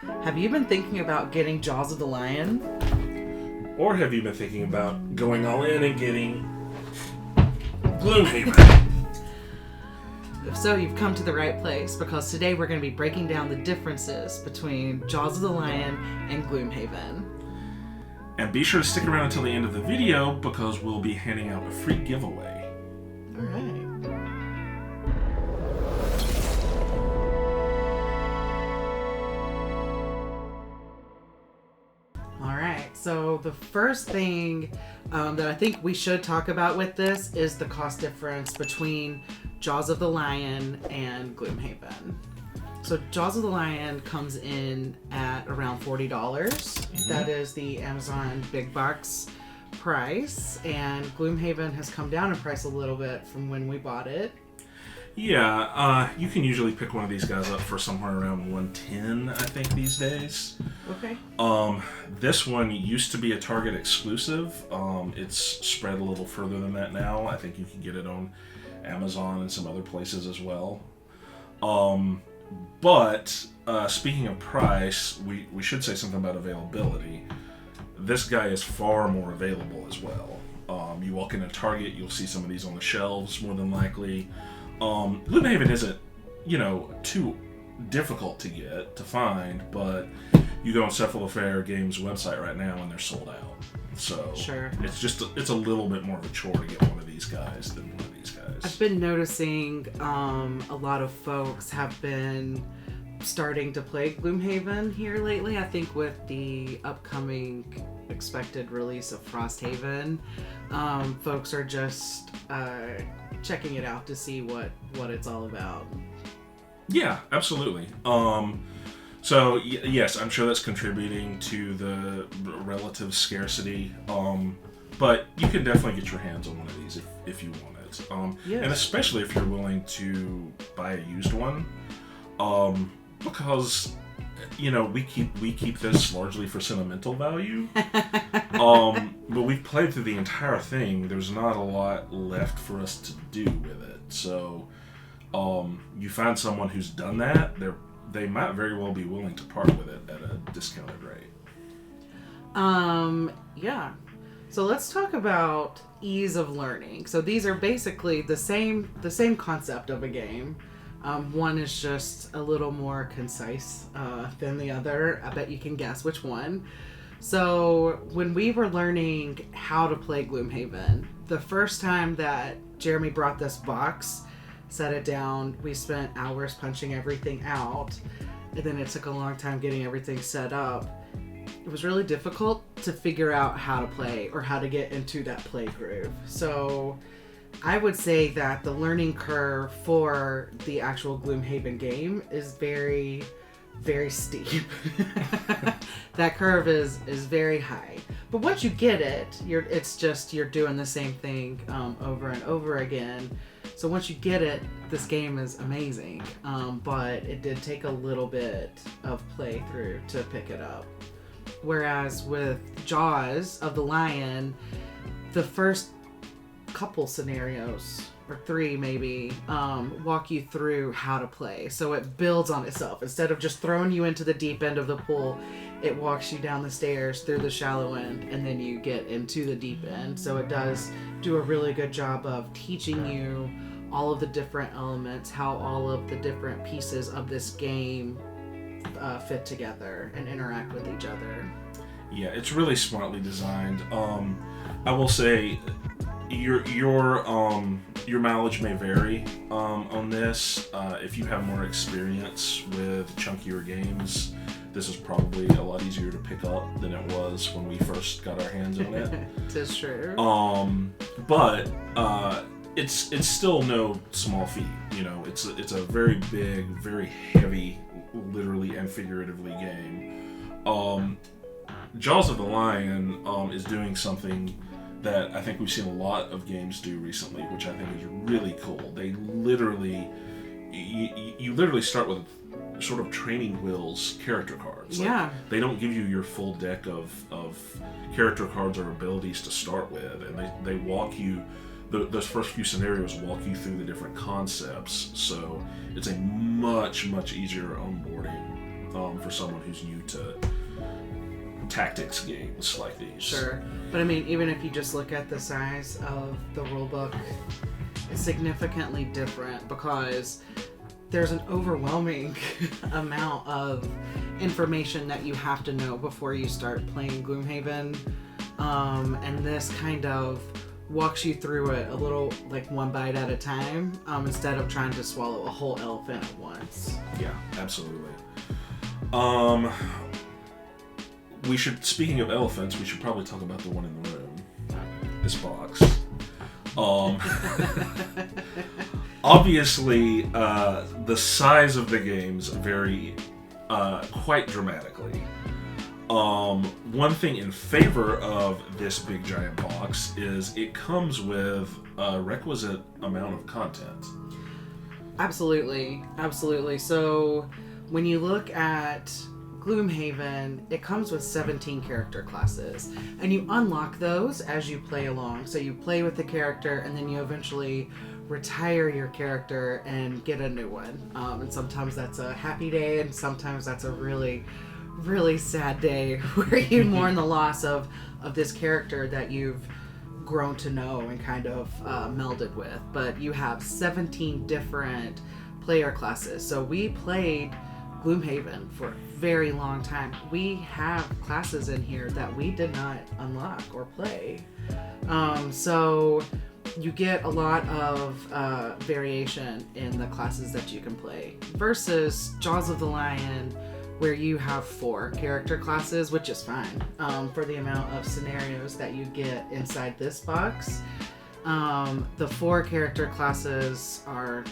Have you been thinking about getting Jaws of the Lion? Or have you been thinking about going all in and getting Gloomhaven? If so, you've come to the right place, because today we're going to be breaking down the differences between Jaws of the Lion and Gloomhaven. And be sure to stick around until the end of the video, because we'll be handing out a free giveaway. Alright. Alright, so the first thing that I think we should talk about with this is the cost difference between Jaws of the Lion and Gloomhaven. So Jaws of the Lion comes in at around $40. Mm-hmm. That is the Amazon big box price, and Gloomhaven has come down in price a little bit from when we bought it. Yeah, you can usually pick one of these guys up for somewhere around $110, I think, these days. Okay. This one used to be a Target exclusive. It's spread a little further than that now. I think you can get it on Amazon and some other places as well. But speaking of price, we should say something about availability. This guy is far more available as well. You walk into Target, you'll see some of these on the shelves more than likely. Gloomhaven isn't, too difficult to find, but you go on Cephalofair Games website right now and they're sold out. So sure. It's a little bit more of a chore to get one of these guys than one of these guys. I've been noticing a lot of folks have been starting to play Gloomhaven here lately. I think with the upcoming expected release of Frosthaven, folks are just checking it out to see what it's all about. Yeah, absolutely. So yes, I'm sure that's contributing to the relative scarcity. But you can definitely get your hands on one of these if you want it. Yes. And especially if you're willing to buy a used one. Because we keep this largely for sentimental value. But we've played through the entire thing. There's not a lot left for us to do with it. So you find someone who's done that, they might very well be willing to part with it at a discounted rate. Yeah. So let's talk about ease of learning. So these are basically the same concept of a game. One is just a little more concise than the other. I bet you can guess which one. So when we were learning how to play Gloomhaven, the first time that Jeremy brought this box, set it down, we spent hours punching everything out, and then it took a long time getting everything set up. It was really difficult to figure out how to play or how to get into that play groove. So I would say that the learning curve for the actual Gloomhaven game is very, very steep. That curve is very high. But once you get it, you're doing the same thing over and over again. So once you get it, this game is amazing. But it did take a little bit of playthrough to pick it up. Whereas with Jaws of the Lion, the first couple scenarios, or three maybe, walk you through how to play. So it builds on itself. Instead of just throwing you into the deep end of the pool, it walks you down the stairs through the shallow end, and then you get into the deep end. So it does do a really good job of teaching you all of the different elements, how all of the different pieces of this game fit together and interact with each other. Yeah, it's really smartly designed. I will say your mileage may vary on this. If you have more experience with chunkier games, this is probably a lot easier to pick up than it was when we first got our hands on it. It is true. But it's still no small feat. It's a very big, very heavy, literally and figuratively game. Jaws of the Lion is doing something that I think we've seen a lot of games do recently, which I think is really cool. They literally, you literally start with sort of training wheels character cards. Yeah. They don't give you your full deck of character cards or abilities to start with, and they walk you. Those first few scenarios walk you through the different concepts, so it's a much, much easier onboarding for someone who's new to tactics games like these. Sure. But I mean, even if you just look at the size of the rulebook, it's significantly different because there's an overwhelming amount of information that you have to know before you start playing Gloomhaven. And this kind of walks you through it a little, like, one bite at a time, instead of trying to swallow a whole elephant at once. Yeah, absolutely. Speaking of elephants, we should probably talk about the one in the room. This box. Obviously, the size of the games vary quite dramatically. One thing in favor of this big giant box is it comes with a requisite amount of content. Absolutely. So when you look at Gloomhaven, it comes with 17 character classes, and you unlock those as you play along. So you play with the character, and then you eventually retire your character and get a new one. And sometimes that's a happy day, and sometimes that's a really, really sad day where you mourn the loss of this character that you've grown to know and kind of melded with. But you have 17 different player classes. So we played Gloomhaven for a very long time. We have classes in here that we did not unlock or play. So you get a lot of variation in the classes that you can play versus Jaws of the Lion, where you have 4 character classes, which is fine for the amount of scenarios that you get inside this box. The 4 character classes are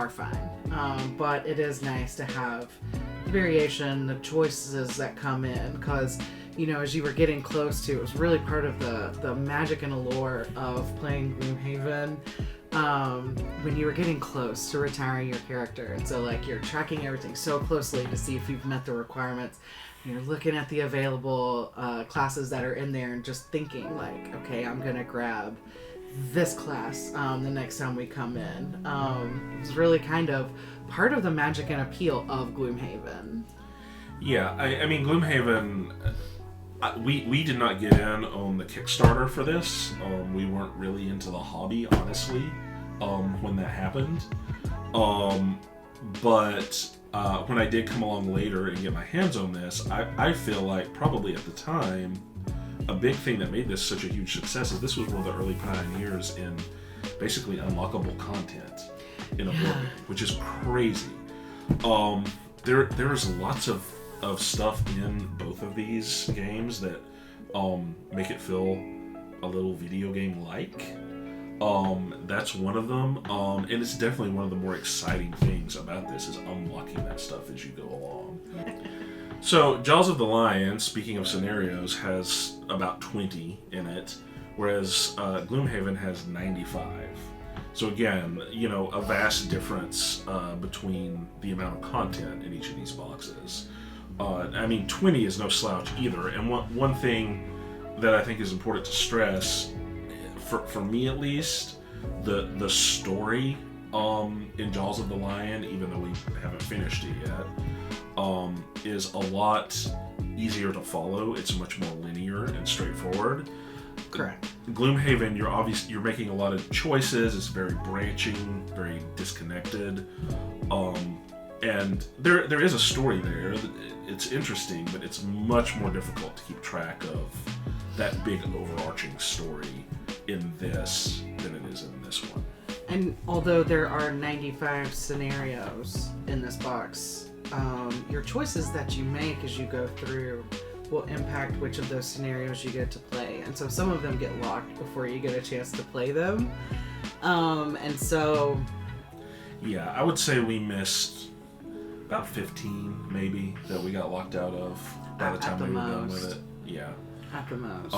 fine, but it is nice to have variation, the choices that come in, because, you know, as you were getting close to, it was really part of the magic and allure of playing Gloomhaven, when you were getting close to retiring your character. And so, like, you're tracking everything so closely to see if you've met the requirements. You're looking at the available classes that are in there and just thinking, like, okay, I'm gonna grab this class the next time we come in. It's really kind of part of the magic and appeal of Gloomhaven. Yeah, I mean, Gloomhaven, we did not get in on the Kickstarter for this. We weren't really into the hobby, honestly, when that happened. But when I did come along later and get my hands on this, I feel like probably at the time, a big thing that made this such a huge success is this was one of the early pioneers in basically unlockable content in a board game, which is crazy. There's lots of stuff in both of these games that make it feel a little video game like. That's one of them, and it's definitely one of the more exciting things about this is unlocking that stuff as you go along. So, Jaws of the Lion, speaking of scenarios, has about 20 in it, whereas Gloomhaven has 95. So again, you know, a vast difference between the amount of content in each of these boxes. I mean, 20 is no slouch either, and one thing that I think is important to stress, for me at least, the story in Jaws of the Lion, even though we haven't finished it yet, is a lot easier to follow. It's much more linear and straightforward. Correct. Gloomhaven, you're making a lot of choices. It's very branching, very disconnected, and there is a story there. It's interesting, but it's much more difficult to keep track of that big overarching story in this than it is in this one. And although there are 95 scenarios in this box, your choices that you make as you go through will impact which of those scenarios you get to play. And so some of them get locked before you get a chance to play them. And so... Yeah, I would say we missed about 15, maybe, that we got locked out of by the time we were done with it. Yeah. At the most.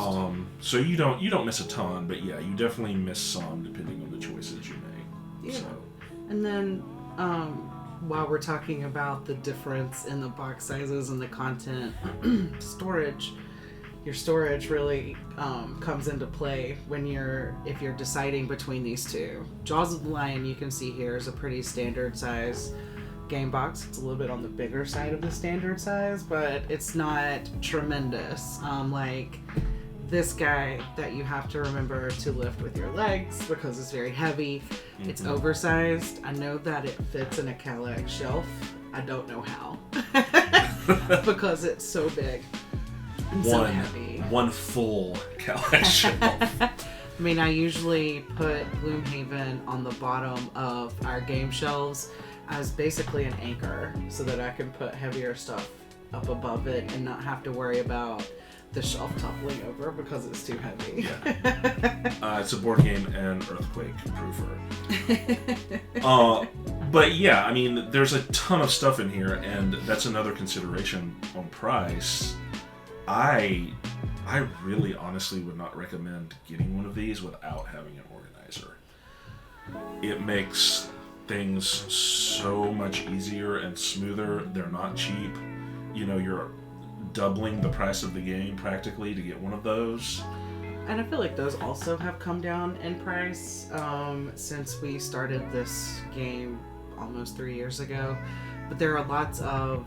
So you don't miss a ton, but yeah, you definitely miss some depending on the choices you make. Yeah. So. And then, while we're talking about the difference in the box sizes and the content, your storage really comes into play if you're deciding between these two. Jaws of the Lion, you can see here, is a pretty standard size game box. It's a little bit on the bigger side of the standard size, but it's not tremendous. Like this guy that you have to remember to lift with your legs because it's very heavy. Mm-hmm. It's oversized. I know that it fits in a Kallax shelf. I don't know how because it's so big and so heavy. One full Kallax shelf. I mean, I usually put Gloomhaven on the bottom of our game shelves as basically an anchor so that I can put heavier stuff up above it and not have to worry about the shelf toppling over because it's too heavy. Yeah. It's a board game and earthquake proofer. But yeah, I mean, there's a ton of stuff in here, and that's another consideration on price. I really honestly would not recommend getting one of these without having an organizer. It makes things so much easier and smoother. They're not cheap. You know, you're doubling the price of the game practically to get one of those. And I feel like those also have come down in price since we started this game almost 3 years ago. But there are lots of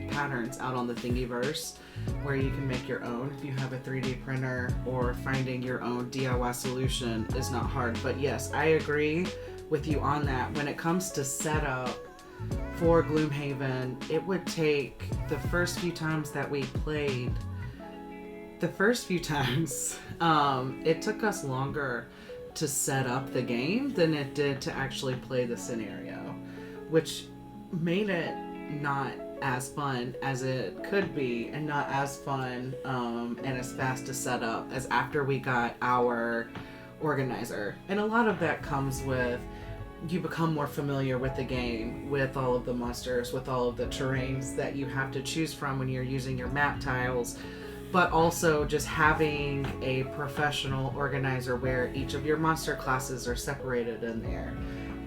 patterns out on the Thingiverse where you can make your own if you have a 3D printer, or finding your own DIY solution is not hard. But yes, I agree with you on that. When it comes to setup for Gloomhaven, it would take the first few times that we played, it took us longer to set up the game than it did to actually play the scenario, which made it not as fun as it could be, and not as fun and as fast to set up as after we got our organizer. And a lot of that comes with you become more familiar with the game, with all of the monsters, with all of the terrains that you have to choose from when you're using your map tiles, but also just having a professional organizer where each of your monster classes are separated in there.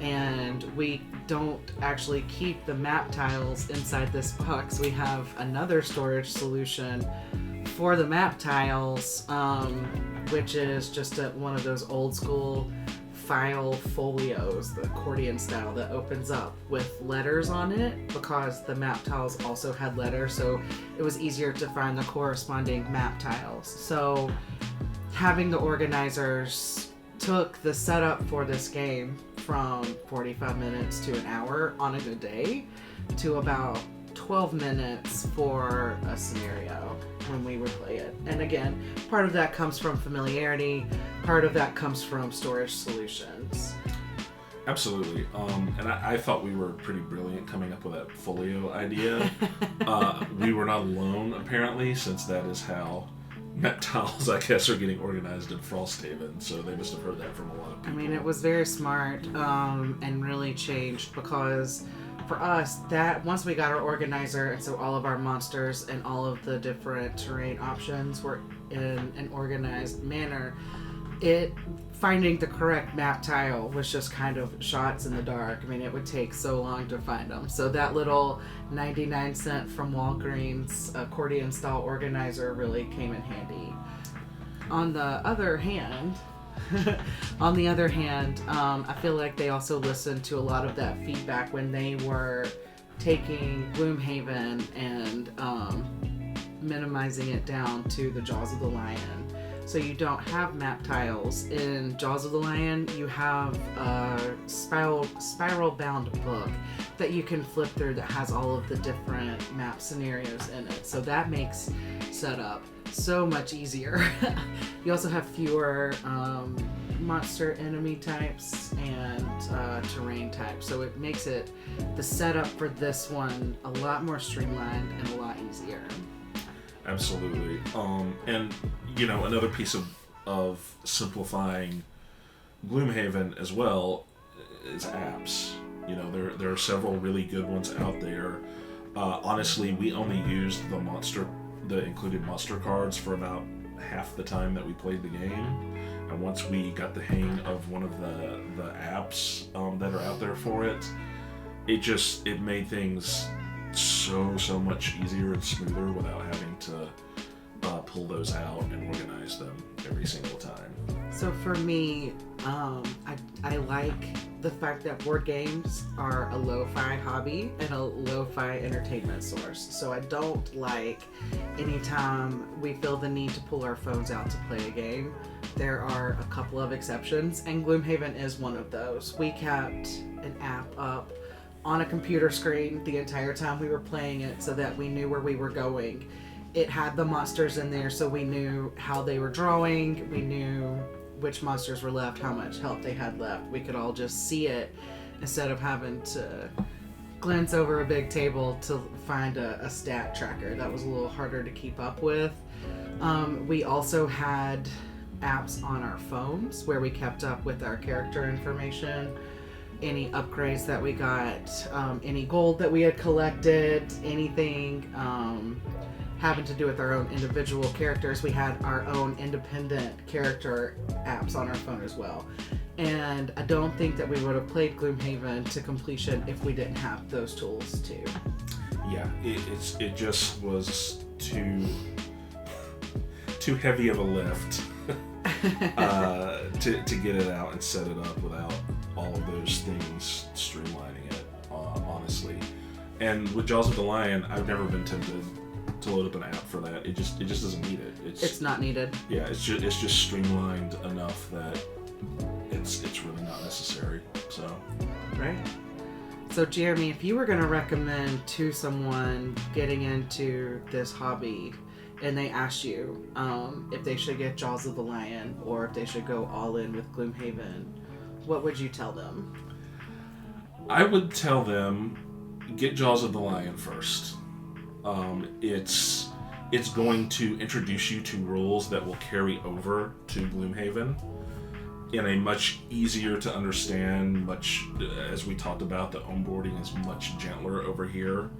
And we don't actually keep the map tiles inside this box. We have another storage solution for the map tiles, which is just one of those old school file folios, the accordion style, that opens up with letters on it, because the map tiles also had letters, so it was easier to find the corresponding map tiles. So having the organizers took the setup for this game from 45 minutes to an hour on a good day to about 12 minutes for a scenario when we would play it. And again, part of that comes from familiarity, part of that comes from storage solutions. Absolutely. And I thought we were pretty brilliant coming up with that folio idea. We were not alone, apparently, since that is how map tiles, I guess, are getting organized in Frosthaven, so they must have heard that from a lot of people. I mean, it was very smart and really changed, because for us, that once we got our organizer, and so all of our monsters and all of the different terrain options were in an organized manner, finding the correct map tile was just kind of shots in the dark. I mean, it would take so long to find them. So that little 99-cent from Walgreens accordion style organizer really came in handy. On the other hand, I feel like they also listened to a lot of that feedback when they were taking Gloomhaven and minimizing it down to the Jaws of the Lion. So you don't have map tiles. In Jaws of the Lion, you have a spiral-bound book that you can flip through that has all of the different map scenarios in it. So that makes setup so much easier. You also have fewer monster enemy types and terrain types. So it makes the setup for this one a lot more streamlined and a lot easier. Absolutely. And, you know, another piece of simplifying Gloomhaven as well is apps. You know, there are several really good ones out there. Honestly, we only used the included monster cards for about half the time that we played the game. And once we got the hang of one of the apps that are out there for it, it made things so much easier and smoother without having to pull those out and organize them every single time. So for me, I like the fact that board games are a lo-fi hobby and a lo-fi entertainment source. So I don't like anytime we feel the need to pull our phones out to play a game. There are a couple of exceptions, and Gloomhaven is one of those. We kept an app up on a computer screen the entire time we were playing it so that we knew where we were going. It had the monsters in there, so we knew how they were drawing. We knew which monsters were left, how much health they had left. We could all just see it instead of having to glance over a big table to find a stat tracker. That was a little harder to keep up with. We also had apps on our phones where we kept up with our character information, any upgrades that we got, any gold that we had collected, anything having to do with our own individual characters. We had our own independent character apps on our phone as well. And I don't think that we would have played Gloomhaven to completion if we didn't have those tools too. Yeah, it just was too heavy of a lift to get it out and set it up without all of those things streamlining it, honestly. And with Jaws of the Lion, I've never been tempted to load up an app for that. It just doesn't need it. It's not needed. Yeah, it's just streamlined enough that it's really not necessary. So right. So Jeremy, if you were going to recommend to someone getting into this hobby and they asked you if they should get Jaws of the Lion or if they should go all in with Gloomhaven, what would you tell them? I would tell them get Jaws of the Lion first. It's going to introduce you to rules that will carry over to Gloomhaven in a much easier to understand, as we talked about, the onboarding is much gentler over here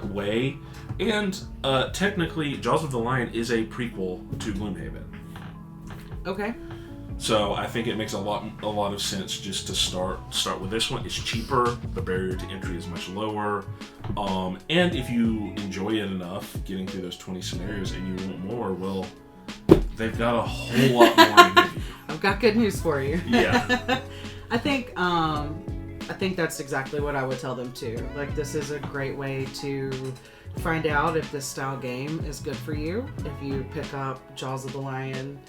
way. And technically, Jaws of the Lion is a prequel to Gloomhaven. Okay. So I think it makes a lot of sense just to start with this one. It's cheaper, the barrier to entry is much lower, and if you enjoy it enough, getting through those 20 scenarios, and you want more, well, they've got a whole lot more to give you. I've got good news for you. Yeah. I think that's exactly what I would tell them too. Like, this is a great way to find out if this style game is good for you. If you pick up Jaws of the Lion,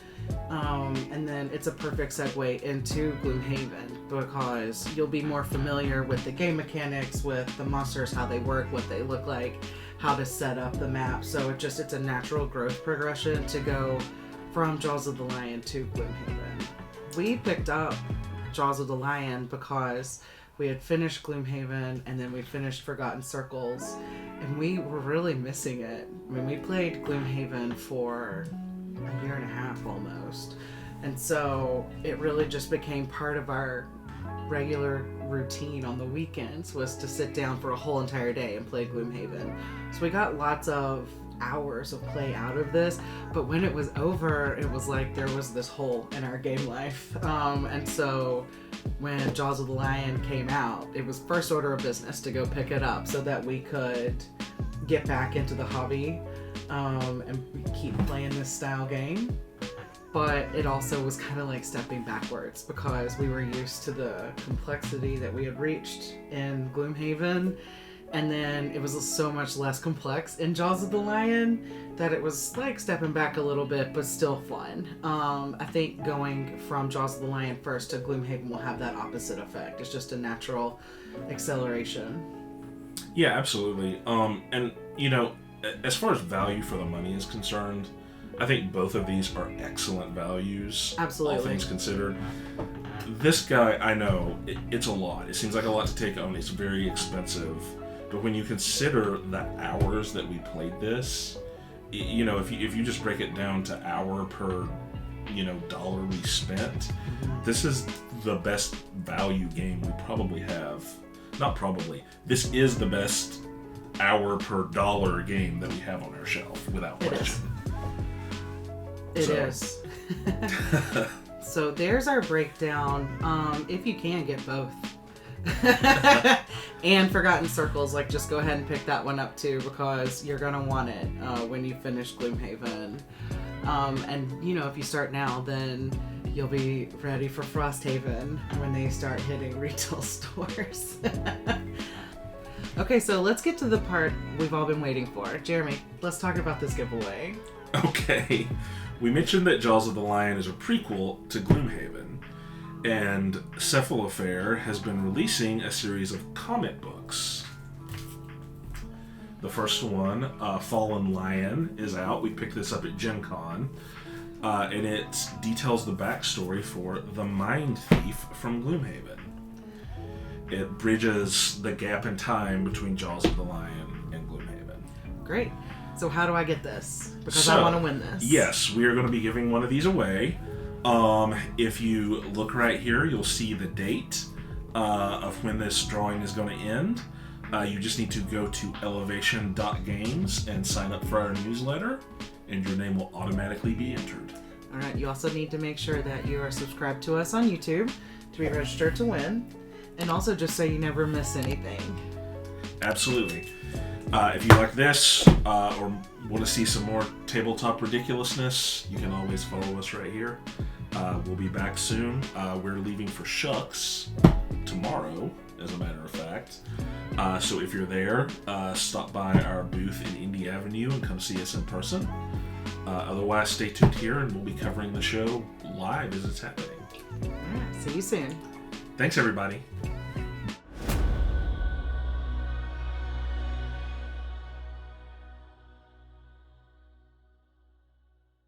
and then it's a perfect segue into Gloomhaven because you'll be more familiar with the game mechanics, with the monsters, how they work, what they look like, how to set up the map. So it's a natural growth progression to go from Jaws of the Lion to Gloomhaven. We picked up Jaws of the Lion because we had finished Gloomhaven and then we finished Forgotten Circles, and we were really missing it. I mean, we played Gloomhaven for a year and a half almost, and so it really just became part of our regular routine on the weekends was to sit down for a whole entire day and play Gloomhaven. So we got lots of hours of play out of this, but when it was over, it was like there was this hole in our game life. And so when Jaws of the Lion came out, it was first order of business to go pick it up so that we could get back into the hobby and keep playing this style game. But it also was kind of like stepping backwards because we were used to the complexity that we had reached in Gloomhaven, and then it was so much less complex in Jaws of the Lion that it was like stepping back a little bit, but still fun. I think going from Jaws of the Lion first to Gloomhaven will have that opposite effect. It's just a natural acceleration. Yeah, absolutely. And you know, as far as value for the money is concerned, I think both of these are excellent values. Absolutely. All things considered. This guy, I know, it's a lot. It seems like a lot to take on. It's very expensive. But when you consider the hours that we played this, you know, if you just break it down to hour per, you know, dollar we spent, this is the best value game we probably have. Not probably. This is the best hour per dollar game that we have on our shelf, without question. It is. So there's our breakdown. If you can get both, And Forgotten Circles, like, just go ahead and pick that one up too, because you're gonna want it when you finish Gloomhaven. And you know, if you start now, then you'll be ready for Frosthaven when they start hitting retail stores. Okay, so let's get to the part we've all been waiting for. Jeremy, let's talk about this giveaway. Okay. We mentioned that Jaws of the Lion is a prequel to Gloomhaven, and Cephalofair has been releasing a series of comic books. The first one, Fallen Lion, is out. We picked this up at Gen Con, and it details the backstory for the Mind Thief from Gloomhaven. It bridges the gap in time between Jaws of the Lion and Gloomhaven. Great. So how do I get this? Because I want to win this. Yes, we are going to be giving one of these away. If you look right here, you'll see the date of when this drawing is going to end. You just need to go to elevation.games and sign up for our newsletter, and your name will automatically be entered. All right. You also need to make sure that you are subscribed to us on YouTube to be registered to win. And also just so you never miss anything. Absolutely. If you like this or want to see some more tabletop ridiculousness, you can always follow us right here. We'll be back soon. We're leaving for Shucks tomorrow, as a matter of fact. So if you're there, stop by our booth in Indy Avenue and come see us in person. Otherwise, stay tuned here and we'll be covering the show live as it's happening. All right. See you soon. Thanks, everybody.